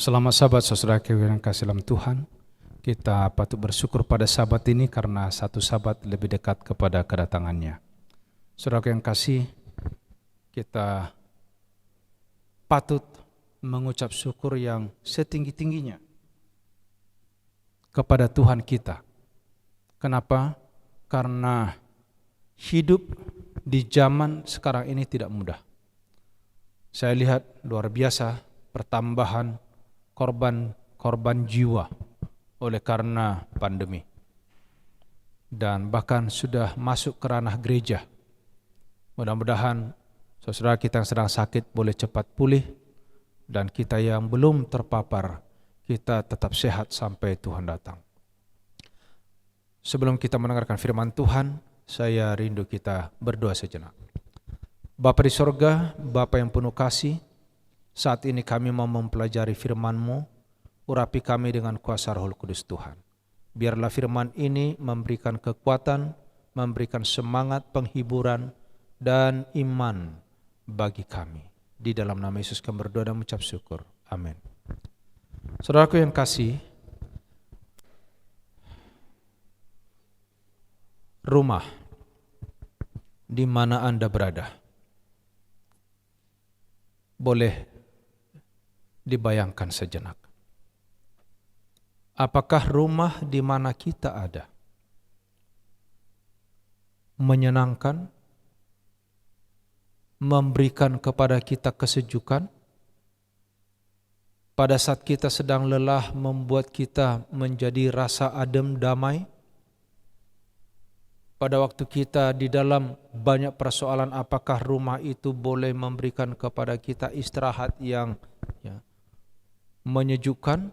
Selamat sahabat saudara yang kasih dalam Tuhan. Kita patut bersyukur pada sahabat ini karena satu sahabat lebih dekat kepada kedatangannya. Saudara yang kasih, kita patut mengucap syukur yang setinggi-tingginya kepada Tuhan kita. Kenapa? Karena hidup di zaman sekarang ini tidak mudah. Saya lihat luar biasa pertambahan korban jiwa oleh karena pandemi, dan bahkan sudah masuk ke ranah gereja. Mudah-mudahan saudara kita yang sedang sakit boleh cepat pulih, dan kita yang belum terpapar kita tetap sehat sampai Tuhan datang. Sebelum kita mendengarkan firman Tuhan, saya rindu kita berdoa sejenak. Bapa di sorga, Bapa yang penuh kasih, saat ini kami mau mempelajari firman-Mu, urapi kami dengan kuasa Roh Kudus Tuhan. Biarlah firman ini memberikan kekuatan, memberikan semangat, penghiburan, dan iman bagi kami. Di dalam nama Yesus kami berdoa dan mengucap syukur. Amin. Saudaraku yang kasih, rumah di mana Anda berada, boleh dibayangkan sejenak. Apakah rumah di mana kita ada menyenangkan, memberikan kepada kita kesejukan? Pada saat kita sedang lelah, membuat kita menjadi rasa adem damai? Pada waktu kita di dalam banyak persoalan, apakah rumah itu boleh memberikan kepada kita istirahat yang menyejukkan?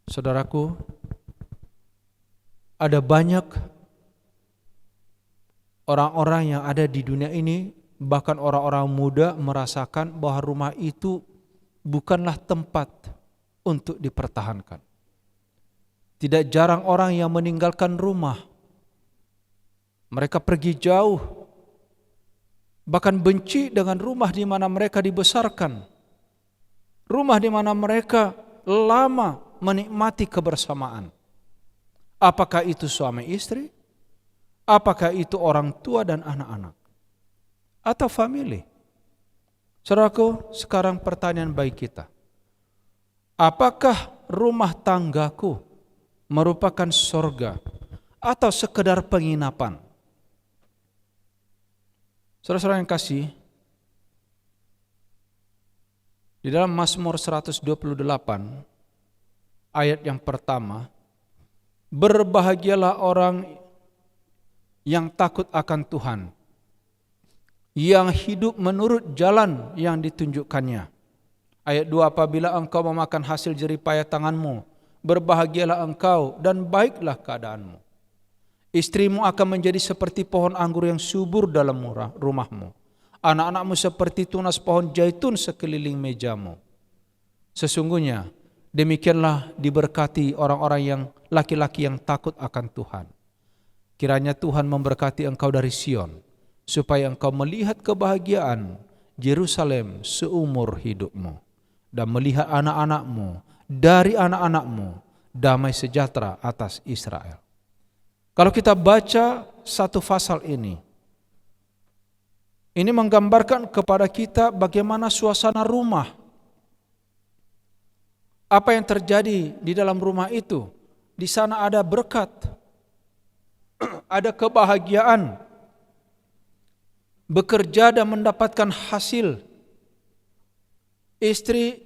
Saudaraku, ada banyak orang-orang yang ada di dunia ini, bahkan orang-orang muda merasakan bahwa rumah itu bukanlah tempat untuk dipertahankan. Tidak jarang orang yang meninggalkan rumah. Mereka pergi jauh, bahkan benci dengan rumah di mana mereka dibesarkan, rumah di mana mereka lama menikmati kebersamaan. Apakah itu suami istri? Apakah itu orang tua dan anak-anak? Atau family? Saudaraku, sekarang pertanyaan bagi kita. Apakah rumah tanggaku merupakan sorga atau sekedar penginapan? Saudara-saudara yang kasih, di dalam Mazmur 128 ayat yang pertama, berbahagialah orang yang takut akan Tuhan, yang hidup menurut jalan yang ditunjukkannya. Ayat 2, apabila engkau memakan hasil jerih payah tanganmu, berbahagialah engkau dan baiklah keadaanmu. Istrimu akan menjadi seperti pohon anggur yang subur dalam rumahmu. Anak-anakmu seperti tunas pohon zaitun sekeliling mejamu. Sesungguhnya demikianlah diberkati orang-orang yang laki-laki yang takut akan Tuhan. Kiranya Tuhan memberkati engkau dari Sion, supaya engkau melihat kebahagiaan Yerusalem seumur hidupmu, dan melihat anak-anakmu dari anak-anakmu damai sejahtera atas Israel. Kalau kita baca satu pasal ini menggambarkan kepada kita bagaimana suasana rumah. Apa yang terjadi di dalam rumah itu? Di sana ada berkat, ada kebahagiaan, bekerja dan mendapatkan hasil. Istri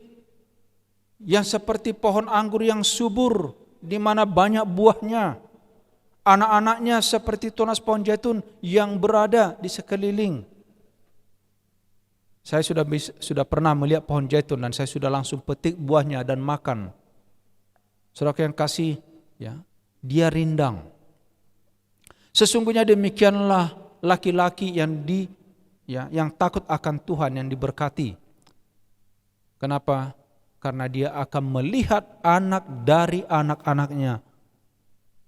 yang seperti pohon anggur yang subur, di mana banyak buahnya. Anak-anaknya seperti tunas pohon zaitun yang berada di sekeliling. Saya sudah pernah melihat pohon zaitun dan saya sudah langsung petik buahnya dan makan. Saudara yang kasih, dia rindang. Sesungguhnya demikianlah laki-laki yang takut akan Tuhan, yang diberkati. Kenapa? Karena dia akan melihat anak dari anak-anaknya,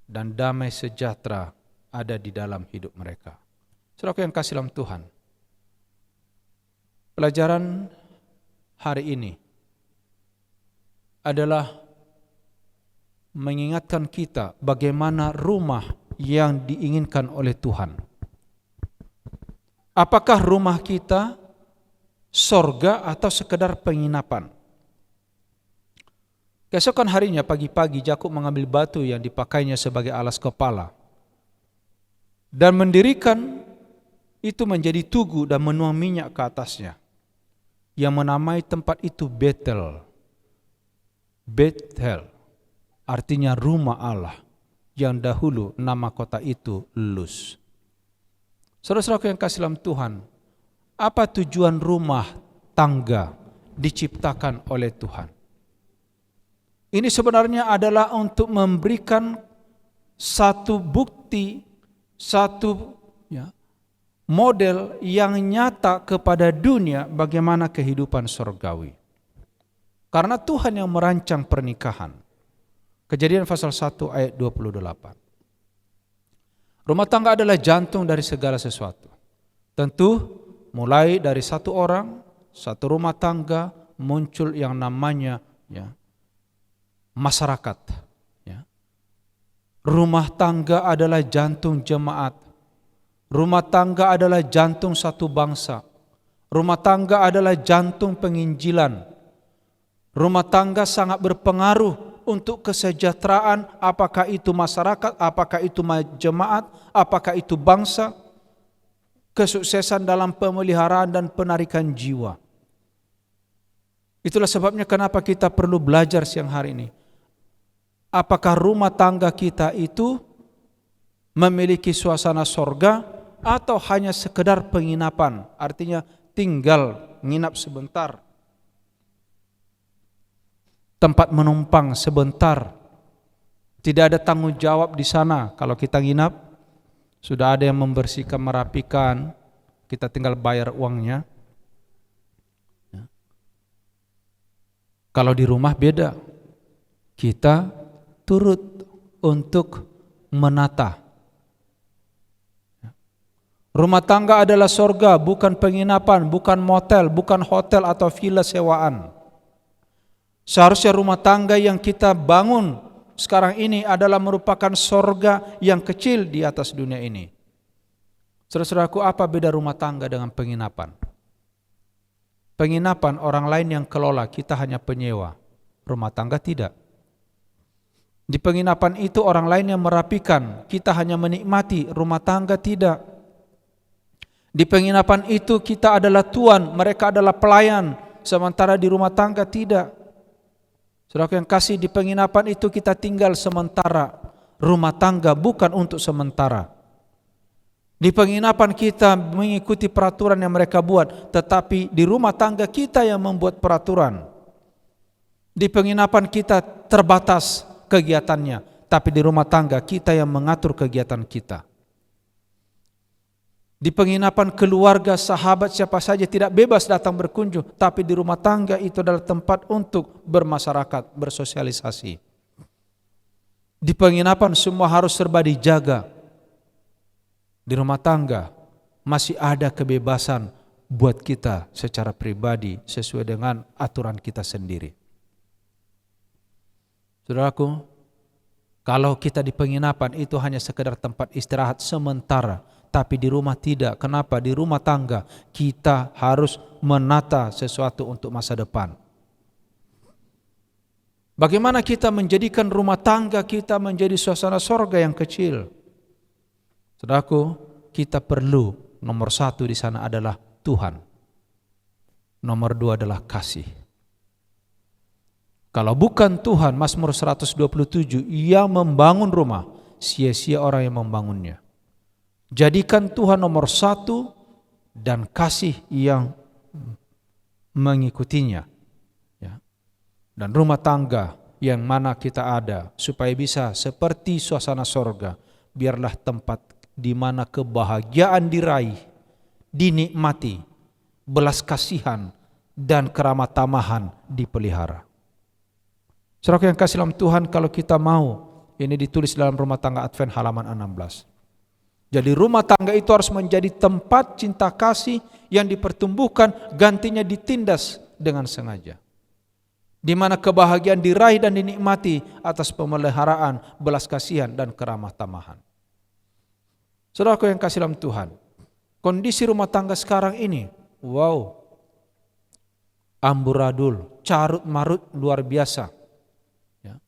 dan damai sejahtera ada di dalam hidup mereka. Saudara yang kasih dalam Tuhan, pelajaran hari ini adalah mengingatkan kita bagaimana rumah yang diinginkan oleh Tuhan. Apakah rumah kita sorga atau sekedar penginapan? Keesokan harinya pagi-pagi Yakub mengambil batu yang dipakainya sebagai alas kepala dan mendirikan itu menjadi tugu dan menuang minyak ke atasnya, yang menamai tempat itu Betel. Betel artinya rumah Allah, yang dahulu nama kota itu Luz. Saudara-saudara yang kasih dalam Tuhan, apa tujuan rumah tangga diciptakan oleh Tuhan? Ini sebenarnya adalah untuk memberikan satu bukti, satu model yang nyata kepada dunia bagaimana kehidupan surgawi. Karena Tuhan yang merancang pernikahan. Kejadian pasal 1 ayat 28. Rumah tangga adalah jantung dari segala sesuatu. Tentu mulai dari satu orang, satu rumah tangga muncul yang namanya masyarakat. Rumah tangga adalah jantung jemaat. Rumah tangga adalah jantung satu bangsa. Rumah tangga adalah jantung penginjilan. Rumah tangga sangat berpengaruh untuk kesejahteraan, apakah itu masyarakat, apakah itu jemaat, apakah itu bangsa, kesuksesan dalam pemeliharaan dan penarikan jiwa. Itulah sebabnya kenapa kita perlu belajar siang hari ini. Apakah rumah tangga kita itu memiliki suasana sorga atau hanya sekedar penginapan, artinya tinggal nginap sebentar, tempat menumpang sebentar, tidak ada tanggung jawab di sana. Kalau kita nginap, sudah ada yang membersihkan, merapikan, kita tinggal bayar uangnya. Kalau di rumah beda, kita turut untuk menata. Rumah tangga adalah sorga, bukan penginapan, bukan motel, bukan hotel atau villa sewaan. Seharusnya rumah tangga yang kita bangun sekarang ini adalah merupakan sorga yang kecil di atas dunia ini. Saudara-saudaraku, apa beda rumah tangga dengan penginapan? Penginapan orang lain yang kelola, kita hanya penyewa. Rumah tangga tidak. Di penginapan itu orang lain yang merapikan, kita hanya menikmati. Rumah tangga tidak. Di penginapan itu kita adalah tuan, mereka adalah pelayan, sementara di rumah tangga tidak. Saudara yang kasih, di penginapan itu kita tinggal sementara, rumah tangga bukan untuk sementara. Di penginapan kita mengikuti peraturan yang mereka buat, tetapi di rumah tangga kita yang membuat peraturan. Di penginapan kita terbatas kegiatannya, tapi di rumah tangga kita yang mengatur kegiatan kita. Di penginapan keluarga, sahabat, siapa saja tidak bebas datang berkunjung, tapi di rumah tangga itu adalah tempat untuk bermasyarakat, bersosialisasi. Di penginapan semua harus serba dijaga. Di rumah tangga masih ada kebebasan buat kita secara pribadi sesuai dengan aturan kita sendiri. Saudaraku, kalau kita di penginapan itu hanya sekedar tempat istirahat sementara, tapi di rumah tidak. Kenapa? Di rumah tangga kita harus menata sesuatu untuk masa depan. Bagaimana kita menjadikan rumah tangga kita menjadi suasana sorga yang kecil? Saudaraku, kita perlu nomor satu di sana adalah Tuhan. Nomor dua adalah kasih. Kalau bukan Tuhan, Mazmur 127, yang membangun rumah, sia-sia orang yang membangunnya. Jadikan Tuhan nomor satu dan kasih yang mengikutinya. Dan rumah tangga yang mana kita ada, supaya bisa seperti suasana sorga, biarlah tempat di mana kebahagiaan diraih, dinikmati, belas kasihan dan keramah tamahan dipelihara. Saudara yang kasih dalam Tuhan, kalau kita mau, ini ditulis dalam Rumah Tangga Advent halaman 16. Jadi rumah tangga itu harus menjadi tempat cinta kasih yang dipertumbuhkan, gantinya ditindas dengan sengaja. di mana kebahagiaan diraih dan dinikmati atas pemeliharaan, belas kasihan, dan keramah tamahan. Saudaraku yang kasih dalam Tuhan, kondisi rumah tangga sekarang ini, wow, amburadul, carut marut luar biasa. Ya.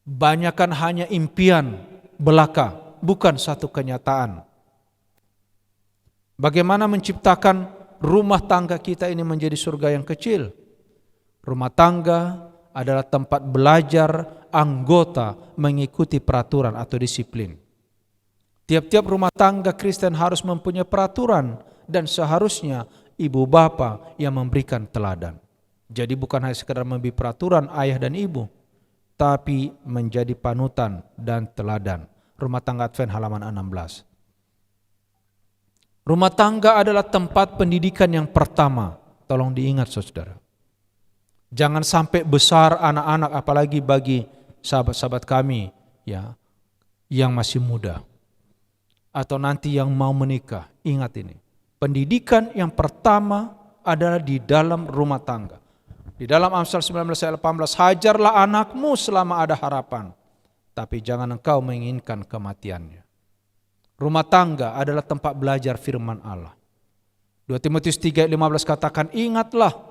Banyakan hanya impian belaka, bukan satu kenyataan. Bagaimana menciptakan rumah tangga kita ini menjadi surga yang kecil? Rumah tangga adalah tempat belajar anggota mengikuti peraturan atau disiplin. Tiap-tiap rumah tangga Kristen harus mempunyai peraturan dan seharusnya ibu bapa yang memberikan teladan. Jadi bukan hanya sekedar memberi peraturan ayah dan ibu, tapi menjadi panutan dan teladan. Rumah tangga Advent halaman 16. Rumah tangga adalah tempat pendidikan yang pertama. Tolong diingat saudara. Jangan sampai besar anak-anak, apalagi bagi sahabat-sahabat kami ya yang masih muda atau nanti yang mau menikah. Ingat ini, pendidikan yang pertama adalah di dalam rumah tangga. Di dalam Amsal 19 ayat 18, hajarlah anakmu selama ada harapan, tapi jangan engkau menginginkan kematiannya. Rumah tangga adalah tempat belajar firman Allah. 2 Timotius 3 ayat 15 katakan, ingatlah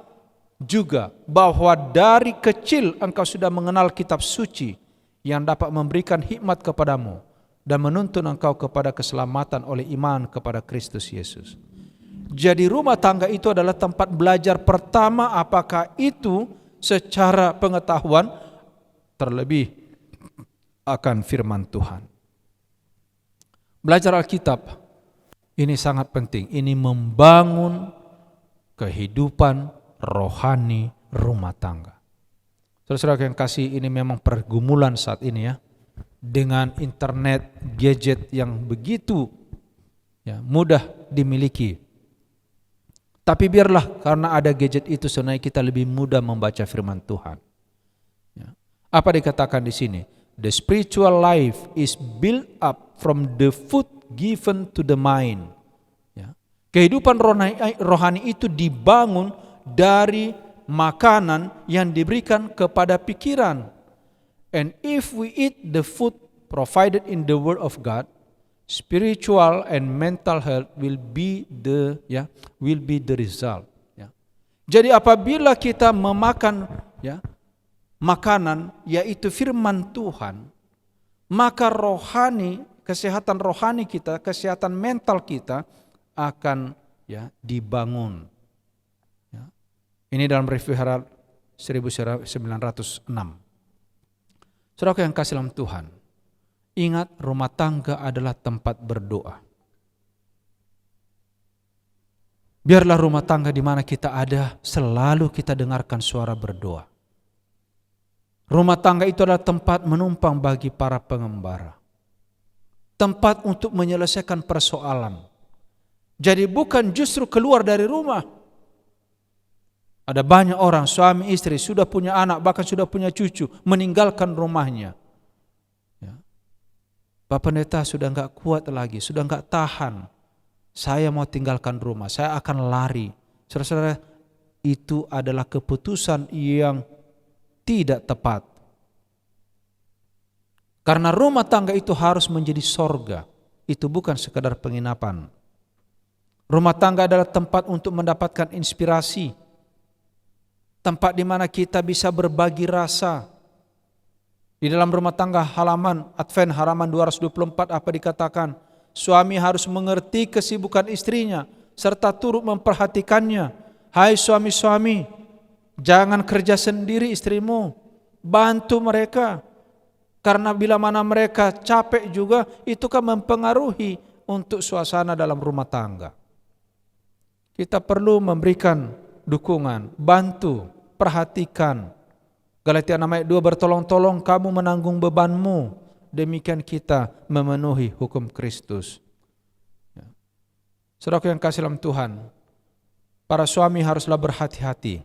juga bahwa dari kecil engkau sudah mengenal kitab suci yang dapat memberikan hikmat kepadamu dan menuntun engkau kepada keselamatan oleh iman kepada Kristus Yesus. Jadi rumah tangga itu adalah tempat belajar pertama, apakah itu secara pengetahuan, terlebih akan firman Tuhan. Belajar Alkitab ini sangat penting. Ini membangun kehidupan rohani rumah tangga. Saudara-saudara yang kasih, ini memang pergumulan saat ini ya, dengan internet, gadget yang begitu ya, mudah dimiliki. Tapi biarlah, karena ada gadget itu sebenarnya kita lebih mudah membaca firman Tuhan. Ya. Apa dikatakan di sini? The spiritual life is built up from the food given to the mind. Ya. Kehidupan rohani itu dibangun dari makanan yang diberikan kepada pikiran. And if we eat the food provided in the Word of God, spiritual and mental health will be the result. Ya. Jadi apabila kita memakan ya makanan yaitu firman Tuhan, maka rohani, kesehatan rohani kita, kesehatan mental kita akan ya dibangun. Ini dalam review Herald 1906. Saudara yang kasih dalam Tuhan, ingat rumah tangga adalah tempat berdoa. Biarlah rumah tangga di mana kita ada selalu kita dengarkan suara berdoa. Rumah tangga itu adalah tempat menumpang bagi para pengembara. Tempat untuk menyelesaikan persoalan. Jadi bukan justru keluar dari rumah. Ada banyak orang, suami istri, sudah punya anak, bahkan sudah punya cucu, meninggalkan rumahnya. Ya. Pak Pendeta sudah enggak kuat lagi, sudah enggak tahan. Saya mau tinggalkan rumah, saya akan lari. Saudara-saudara, itu adalah keputusan yang tidak tepat. Karena rumah tangga itu harus menjadi sorga. Itu bukan sekadar penginapan. Rumah tangga adalah tempat untuk mendapatkan inspirasi. Tempat di mana kita bisa berbagi rasa. Di dalam rumah tangga halaman Advent halaman 224 apa dikatakan? Suami harus mengerti kesibukan istrinya serta turut memperhatikannya. Hai suami-suami, jangan kerja sendiri istrimu, bantu mereka. Karena bila mana mereka capek juga, itu kan mempengaruhi untuk suasana dalam rumah tangga. Kita perlu memberikan dukungan, bantu, perhatikan. Galatia 6 ayat 2, bertolong-tolong kamu menanggung bebanmu, demikian kita memenuhi hukum Kristus. Saudara yang kasih dalam Tuhan, para suami haruslah berhati-hati,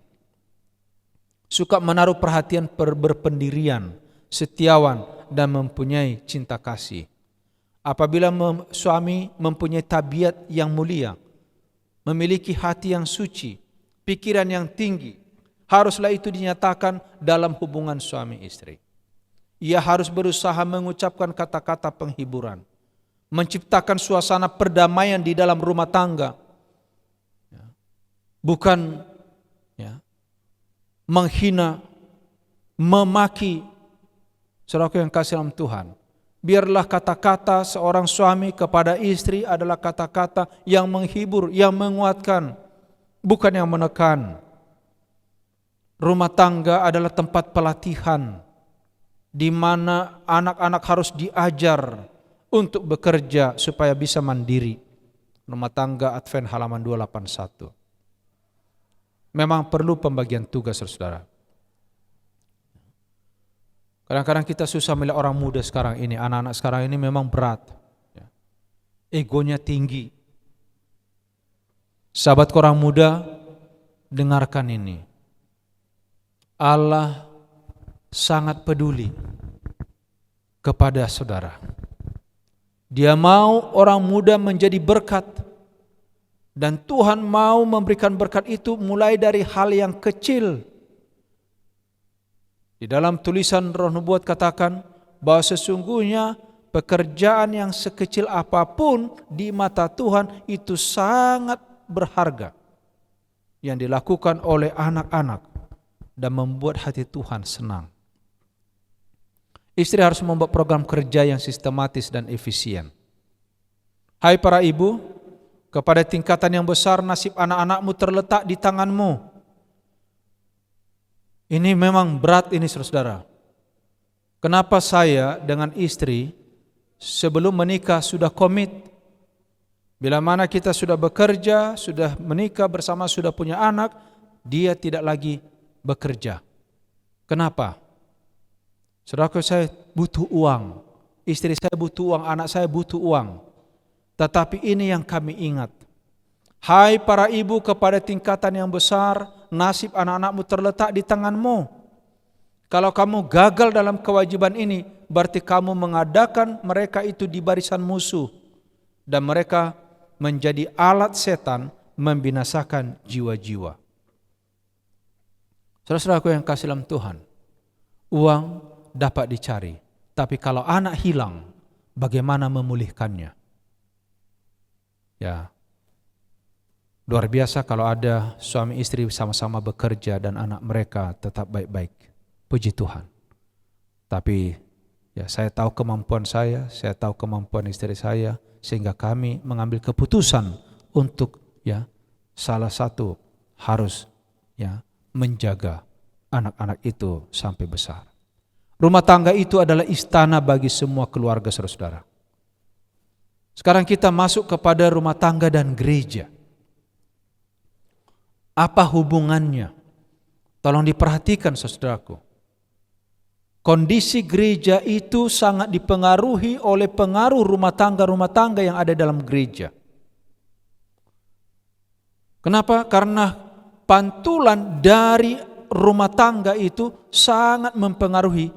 suka menaruh perhatian berpendirian, setiawan, dan mempunyai cinta kasih. Apabila suami mempunyai tabiat yang mulia, memiliki hati yang suci, pikiran yang tinggi, Haruslah itu dinyatakan dalam hubungan suami istri. Ia harus berusaha mengucapkan kata-kata penghiburan, menciptakan suasana perdamaian di dalam rumah tangga. Bukan menghina, memaki. Saudaraku yang kasih dalam Tuhan, biarlah kata-kata seorang suami kepada istri adalah kata-kata yang menghibur, yang menguatkan, bukan yang menekan. Rumah tangga adalah tempat pelatihan di mana anak-anak harus diajar untuk bekerja supaya bisa mandiri. Rumah tangga Advent halaman 281. Memang perlu pembagian tugas, saudara. Kadang-kadang kita susah melihat orang muda sekarang ini, anak-anak sekarang ini memang berat. Egonya tinggi. Sahabat orang muda, dengarkan ini. Allah sangat peduli kepada saudara. Dia mau orang muda menjadi berkat. Dan Tuhan mau memberikan berkat itu mulai dari hal yang kecil. Di dalam tulisan Roh Nubuat katakan bahwa sesungguhnya pekerjaan yang sekecil apapun di mata Tuhan itu sangat berharga. Yang dilakukan oleh anak-anak dan membuat hati Tuhan senang. Istri harus membuat program kerja yang sistematis dan efisien. Hai para ibu, kepada tingkatan yang besar nasib anak-anakmu terletak di tanganmu. Ini memang berat ini, saudara. Kenapa saya dengan istri sebelum menikah sudah komit? Bila mana kita sudah bekerja, sudah menikah bersama, sudah punya anak, dia tidak lagi bekerja. Kenapa? Saudaraku, saya butuh uang, istri saya butuh uang, anak saya butuh uang. Tetapi ini yang kami ingat. Hai para ibu, kepada tingkatan yang besar, nasib anak-anakmu terletak di tanganmu. Kalau kamu gagal dalam kewajiban ini, berarti kamu mengadakan mereka itu di barisan musuh. Dan mereka menjadi alat setan membinasakan jiwa-jiwa. Saudara-saudaraku yang kasih dalam Tuhan, uang dapat dicari, tapi kalau anak hilang, bagaimana memulihkannya? Ya, luar biasa kalau ada suami istri sama-sama bekerja dan anak mereka tetap baik-baik. Puji Tuhan. Tapi ya, saya tahu kemampuan saya tahu kemampuan istri saya, sehingga kami mengambil keputusan untuk salah satu harus menjaga anak-anak itu sampai besar. Rumah tangga itu adalah istana bagi semua keluarga, saudara-saudara. Sekarang kita masuk kepada rumah tangga dan gereja. Apa hubungannya? Tolong diperhatikan, saudaraku. Kondisi gereja itu sangat dipengaruhi oleh pengaruh rumah tangga yang ada dalam gereja. Kenapa? Karena pantulan dari rumah tangga itu sangat mempengaruhi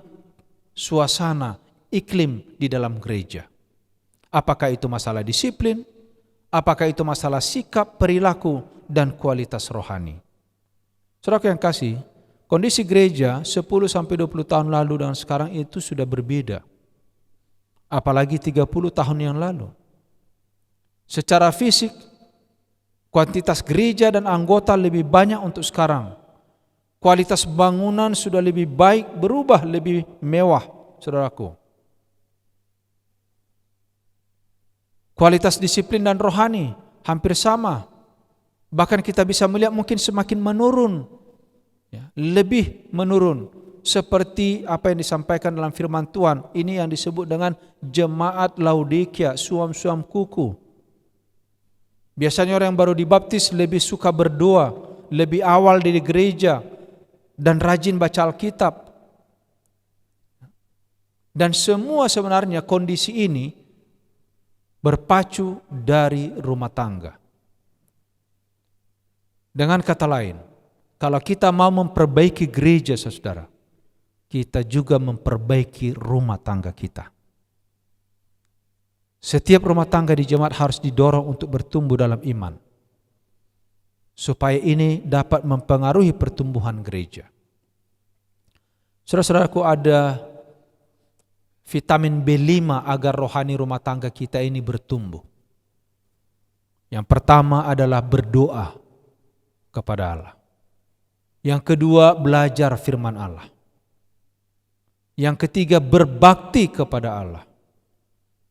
suasana, iklim di dalam gereja. Apakah itu masalah disiplin, apakah itu masalah sikap, perilaku, dan kualitas rohani. Saudara yang kasih, kondisi gereja 10-20 tahun lalu dengan sekarang itu sudah berbeda. Apalagi 30 tahun yang lalu. Secara fisik, kuantitas gereja dan anggota lebih banyak untuk sekarang. Kualitas bangunan sudah lebih baik, berubah lebih mewah, saudaraku. Kualitas disiplin dan rohani hampir sama. Bahkan kita bisa melihat mungkin semakin menurun. Lebih menurun. Seperti apa yang disampaikan dalam firman Tuhan. Ini yang disebut dengan jemaat Laodikia, suam-suam kuku. Biasanya orang yang baru dibaptis lebih suka berdoa, lebih awal di gereja, dan rajin baca Alkitab. Dan semua sebenarnya kondisi ini berpacu dari rumah tangga. Dengan kata lain, kalau kita mau memperbaiki gereja, saudara, kita juga memperbaiki rumah tangga kita. Setiap rumah tangga di jemaat harus didorong untuk bertumbuh dalam iman. supaya ini dapat mempengaruhi pertumbuhan gereja. Saudara-saudaraku, ada vitamin B5 agar rohani rumah tangga kita ini bertumbuh. Yang pertama adalah berdoa kepada Allah. Yang kedua, belajar firman Allah. Yang ketiga, berbakti kepada Allah.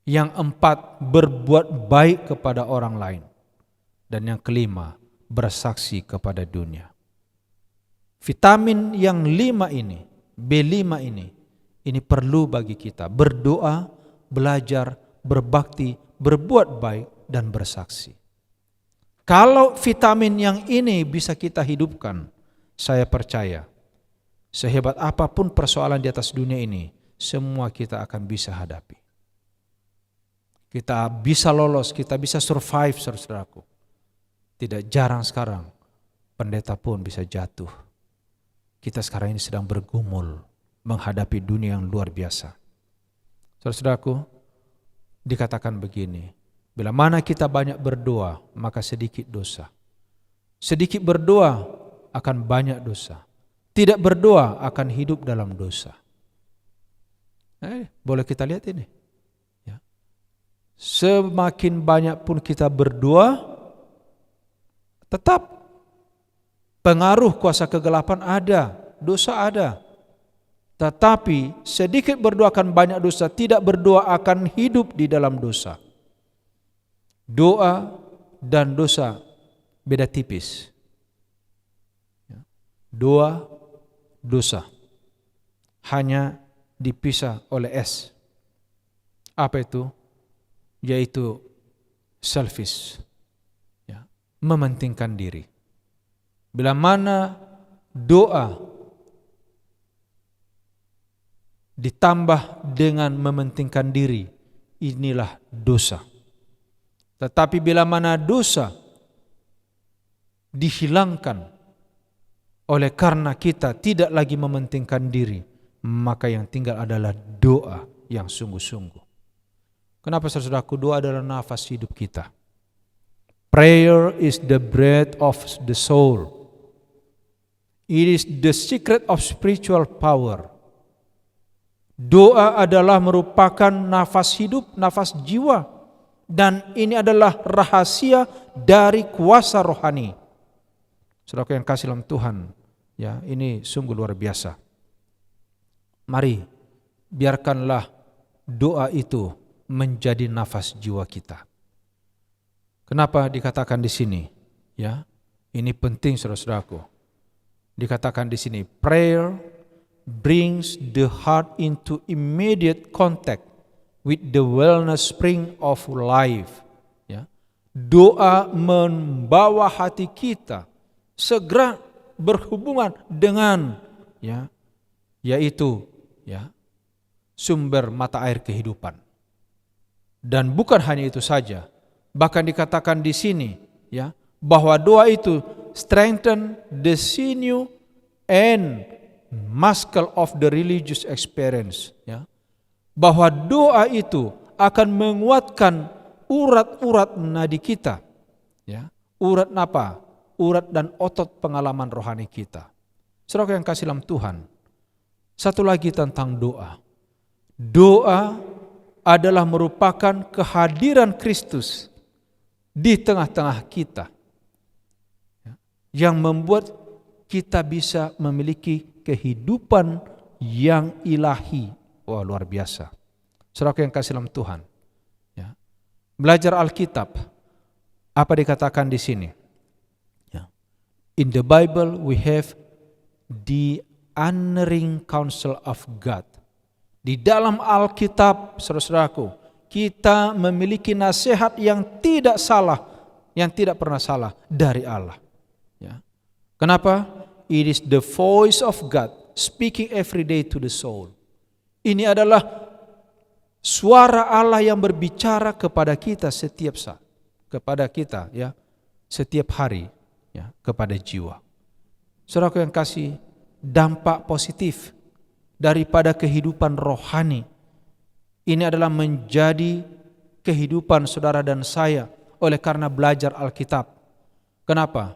Yang empat, berbuat baik kepada orang lain. Dan yang kelima, bersaksi kepada dunia. Vitamin yang 5 ini, B5 ini perlu bagi kita. Berdoa, belajar, berbakti, berbuat baik, dan bersaksi. Kalau vitamin yang ini bisa kita hidupkan, saya percaya, sehebat apapun persoalan di atas dunia ini, semua kita akan bisa hadapi. Kita bisa lolos, kita bisa survive, saudaraku. Tidak jarang sekarang, pendeta pun bisa jatuh. Kita sekarang ini sedang bergumul menghadapi dunia yang luar biasa. Saudaraku, dikatakan begini, bila mana kita banyak berdoa, maka sedikit dosa. Sedikit berdoa akan banyak dosa. Tidak berdoa akan hidup dalam dosa. Boleh kita lihat ini. Ya. Semakin banyak pun kita berdoa, tetap pengaruh kuasa kegelapan ada, dosa ada. Tetapi sedikit berdoa akan banyak dosa, tidak berdoa akan hidup di dalam dosa. Doa dan dosa beda tipis. Doa, dosa hanya dipisah oleh S. Apa itu? Yaitu selfish, ya, mementingkan diri. Bila mana doa ditambah dengan mementingkan diri, inilah dosa. Tetapi bila mana dosa dihilangkan oleh karena kita tidak lagi mementingkan diri, maka yang tinggal adalah doa yang sungguh-sungguh. Kenapa saudaraku? Doa adalah nafas hidup kita. Prayer is the breath of the soul. It is the secret of spiritual power. Doa adalah merupakan nafas hidup, nafas jiwa. Dan ini adalah rahasia dari kuasa rohani. Saudaraku yang kasih dalam Tuhan, ya, ini sungguh luar biasa. Mari biarkanlah doa itu menjadi nafas jiwa kita. Kenapa dikatakan di sini? Ya, ini penting saudara-saudaraku. Dikatakan di sini, prayer brings the heart into immediate contact with the wellness spring of life. Ya, doa membawa hati kita segera berhubungan dengan, ya, yaitu, ya, sumber mata air kehidupan. Dan bukan hanya itu saja, bahkan dikatakan di sini, ya, bahwa doa itu strengthen the sinew and muscle of the religious experience, ya. Bahwa doa itu akan menguatkan urat-urat nadi kita, ya. Urat apa? Urat dan otot pengalaman rohani kita. Saudara yang kasih dalam Tuhan, satu lagi tentang doa. Doa adalah merupakan kehadiran Kristus di tengah-tengah kita, yang membuat kita bisa memiliki kehidupan yang ilahi. Wah, luar biasa. Saudara yang kasih dalam Tuhan, ya. Belajar Alkitab, apa dikatakan di sini? In the Bible we have the unerring counsel of God. Di dalam Alkitab, saudara-saudaraku, kita memiliki nasihat yang tidak salah, yang tidak pernah salah dari Allah. Ya. Kenapa? It is the voice of God speaking every day to the soul. Ini adalah suara Allah yang berbicara kepada kita setiap saat, kepada kita, ya, setiap hari. Ya, kepada jiwa. Saudaraku yang kasih, dampak positif daripada kehidupan rohani ini adalah menjadi kehidupan saudara dan saya oleh karena belajar Alkitab. Kenapa?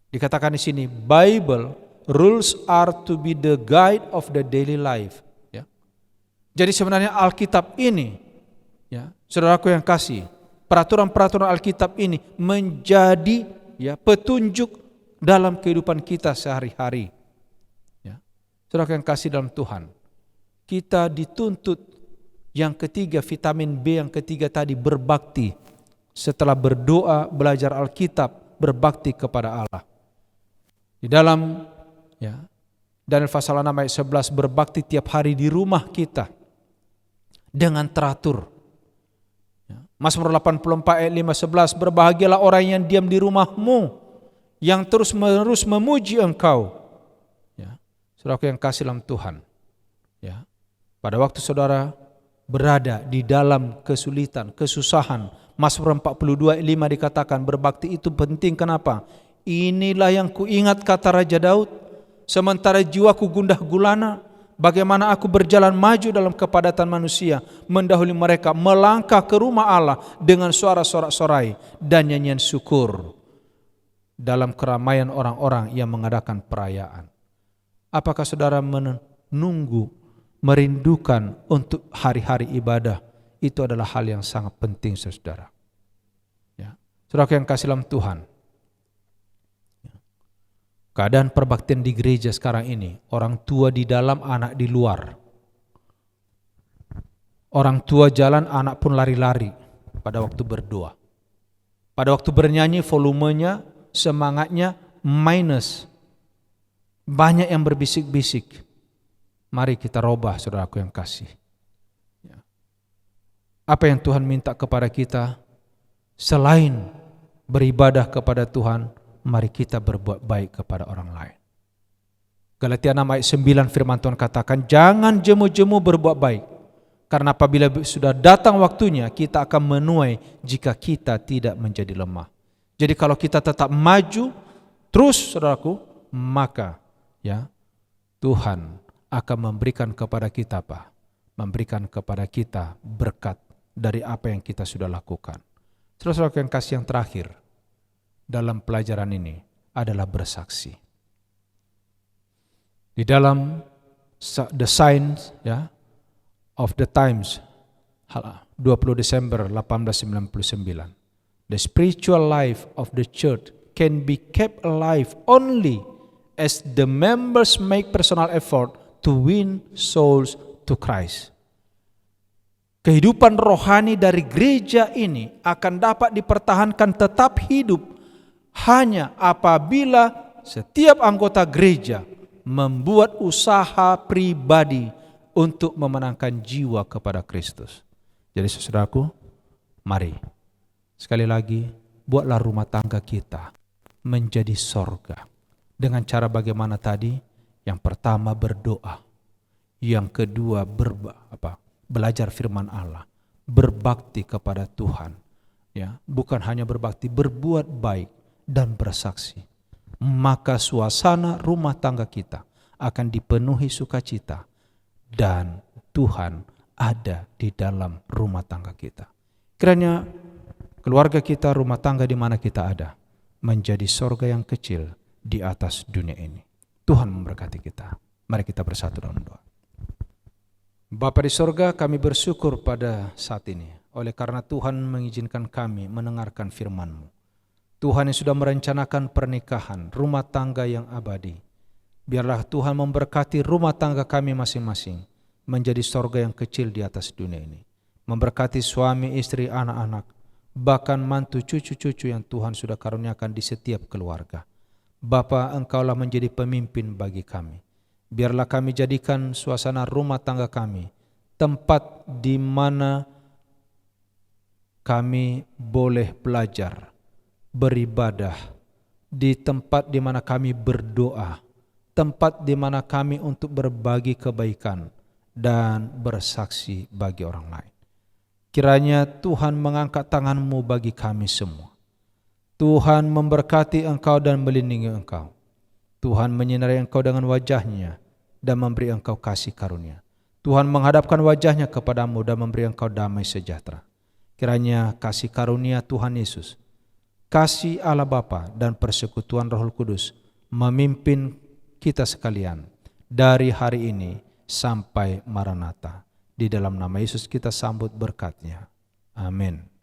Dikatakan di sini, Bible rules are to be the guide of the daily life. Ya. Jadi sebenarnya Alkitab ini, ya, saudaraku yang kasih, peraturan-peraturan Alkitab ini menjadi petunjuk dalam kehidupan kita sehari-hari. Ya. Saudaraku yang kasih dalam Tuhan, kita dituntut yang ketiga, vitamin B yang ketiga tadi, berbakti. Setelah berdoa, belajar Alkitab, berbakti kepada Allah. Di dalam Daniel pasal 6 ayat 11, berbakti tiap hari di rumah kita dengan teratur. Mazmur 84 ayat 5-11, berbahagialah orang yang diam di rumahmu, yang terus-menerus memuji engkau. Saudaraku yang kasih dalam Tuhan, pada waktu saudara berada di dalam kesulitan, kesusahan, Mazmur 42 ayat 5 dikatakan berbakti itu penting. Kenapa? Inilah yang kuingat, kata Raja Daud, sementara jiwaku gundah gulana, bagaimana aku berjalan maju dalam kepadatan manusia, mendahului mereka, melangkah ke rumah Allah dengan suara sorak-sorai dan nyanyian syukur dalam keramaian orang-orang yang mengadakan perayaan. Apakah saudara menunggu, merindukan untuk hari-hari ibadah? Itu adalah hal yang sangat penting, saudara. Saudara yang kasih dalam Tuhan, keadaan perbaktian di gereja sekarang ini, orang tua di dalam, anak di luar. Orang tua jalan, anak pun lari-lari pada waktu berdoa. Pada waktu bernyanyi, volumenya, semangatnya minus. Banyak yang berbisik-bisik. Mari kita robah, saudaraku yang kasih. Apa yang Tuhan minta kepada kita? Selain beribadah kepada Tuhan, mari kita berbuat baik kepada orang lain. Galatia 6 ayat 9 firman Tuhan katakan, jangan jemu-jemu berbuat baik, karena apabila sudah datang waktunya, kita akan menuai jika kita tidak menjadi lemah. Jadi kalau kita tetap maju terus, saudaraku, maka Tuhan akan memberikan kepada kita apa? Memberikan kepada kita berkat dari apa yang kita sudah lakukan. Saudara yang kasih, yang terakhir dalam pelajaran ini adalah bersaksi. Di dalam The Signs of the Times 20 Desember 1899, the spiritual life of the church can be kept alive only as the members make personal effort to win souls to Christ. Kehidupan rohani dari gereja ini akan dapat dipertahankan tetap hidup hanya apabila setiap anggota gereja membuat usaha pribadi untuk memenangkan jiwa kepada Kristus. Jadi saudaraku, mari sekali lagi buatlah rumah tangga kita menjadi sorga. Dengan cara bagaimana tadi? Yang pertama berdoa, yang kedua belajar firman Allah, berbakti kepada Tuhan, bukan hanya berbakti, berbuat baik dan bersaksi. Maka suasana rumah tangga kita akan dipenuhi sukacita dan Tuhan ada di dalam rumah tangga kita. Kiranya keluarga kita, rumah tangga di mana kita ada, menjadi sorga yang kecil di atas dunia ini. Tuhan memberkati kita. Mari kita bersatu dalam doa. Bapa di sorga, kami bersyukur pada saat ini oleh karena Tuhan mengizinkan kami mendengarkan firman-Mu. Tuhan yang sudah merencanakan pernikahan, rumah tangga yang abadi. Biarlah Tuhan memberkati rumah tangga kami masing-masing menjadi sorga yang kecil di atas dunia ini. Memberkati suami, istri, anak-anak, bahkan mantu, cucu-cucu yang Tuhan sudah karuniakan di setiap keluarga. Bapa, Engkaulah menjadi pemimpin bagi kami. Biarlah kami jadikan suasana rumah tangga kami tempat di mana kami boleh belajar, beribadah, di tempat di mana kami berdoa, tempat di mana kami untuk berbagi kebaikan dan bersaksi bagi orang lain. Kiranya Tuhan mengangkat tangan-Mu bagi kami semua. Tuhan memberkati engkau dan melindungi engkau. Tuhan menyinari engkau dengan wajah-Nya dan memberi engkau kasih karunia. Tuhan menghadapkan wajah-Nya kepadamu dan memberi engkau damai sejahtera. Kiranya kasih karunia Tuhan Yesus, kasih Allah Bapa dan persekutuan Roh Kudus memimpin kita sekalian dari hari ini sampai Maranatha. Di dalam nama Yesus kita sambut berkat-Nya. Amin.